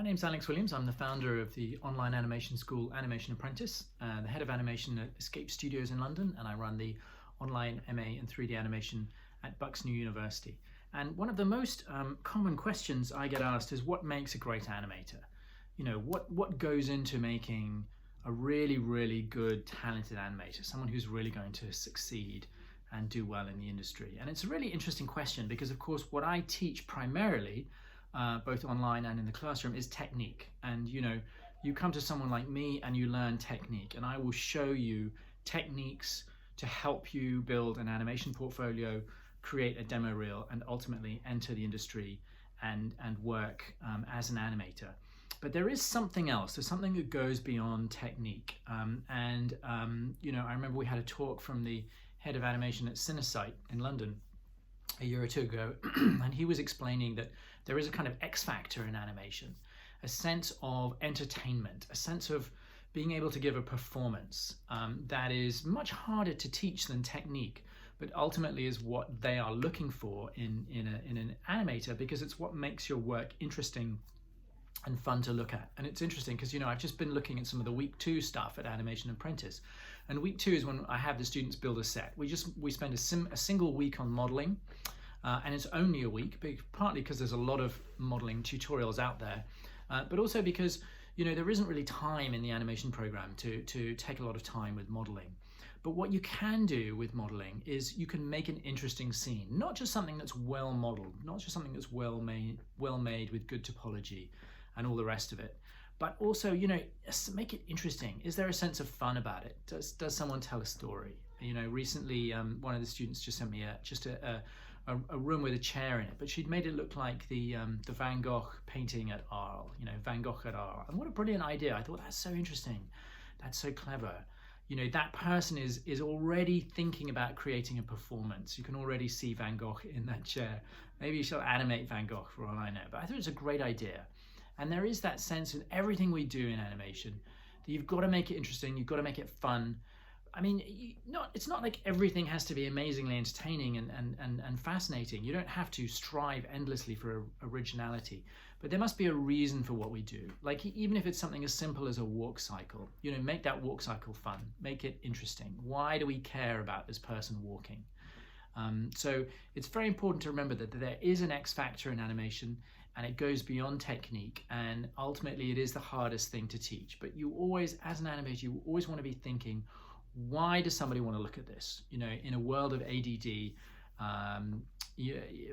My name's Alex Williams. I'm the founder of the online animation school Animation Apprentice, the head of animation at Escape Studios in London, and I run the online MA in 3D animation at Bucks New University. And one of the most common questions I get asked is, what makes a great animator? You know, what goes into making a really, really good, talented animator, someone who's really going to succeed and do well in the industry? And it's a really interesting question because, of course, what I teach primarily, both online and in the classroom, is technique. And you come to someone like me and you learn technique, and I will show you techniques to help you build an animation portfolio, create a demo reel, and ultimately enter the industry and work as an animator. But there is something else. There's something that goes beyond technique. I remember we had a talk from the head of animation at Cinesight in London a year or two ago, and he was explaining that there is a kind of X factor in animation, a sense of entertainment, a sense of being able to give a performance that is much harder to teach than technique, but ultimately is what they are looking for in an animator, because it's what makes your work interesting and fun to look at. And it's interesting because I've just been looking at some of the week 2 stuff at Animation Apprentice, and week 2 is when I have the students build a set. We spend a single week on modeling, and it's only a week, partly because there's a lot of modeling tutorials out there, but also because there isn't really time in the animation program to take a lot of time with modeling. But what you can do with modeling is you can make an interesting scene, not just something that's well modeled, not just something that's well made with good topology and all the rest of it, but also make it interesting. Is there a sense of fun about it? Does someone tell a story? Recently one of the students just sent me a room with a chair in it, but she'd made it look like the Van Gogh painting at Arles, Van Gogh at Arles. And what a brilliant idea. I thought, that's so interesting, that's so clever. That person is already thinking about creating a performance. You can already see Van Gogh in that chair. Maybe she'll animate Van Gogh for all I know, but I thought it was a great idea. And there is that sense in everything we do in animation that you've got to make it interesting, you've got to make it fun. I mean, it's not like everything has to be amazingly entertaining and fascinating. You don't have to strive endlessly for originality, but there must be a reason for what we do. Like, even if it's something as simple as a walk cycle, make that walk cycle fun, make it interesting. Why do we care about this person walking? So it's very important to remember that there is an X factor in animation, and it goes beyond technique, and ultimately it is the hardest thing to teach. But you always, as an animator, you always want to be thinking, why does somebody want to look at this? In a world of ADD,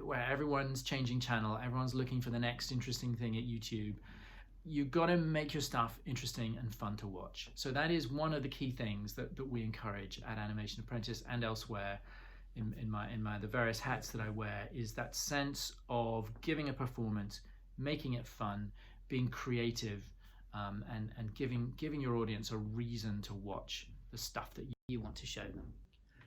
where everyone's changing channel, everyone's looking for the next interesting thing at YouTube, you've got to make your stuff interesting and fun to watch. So that is one of the key things that we encourage at Animation Apprentice and elsewhere in the various hats that I wear, is that sense of giving a performance, making it fun, being creative, and giving your audience a reason to watch the stuff that you want to show them.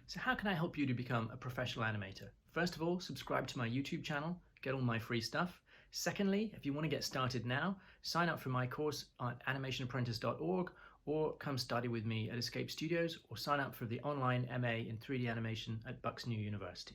So how can I help you to become a professional animator? First of all, subscribe to my YouTube channel, get all my free stuff. Secondly, if you want to get started now, sign up for my course at animationapprentice.org, or come study with me at Escape Studios, or sign up for the online MA in 3D animation at Bucks New University.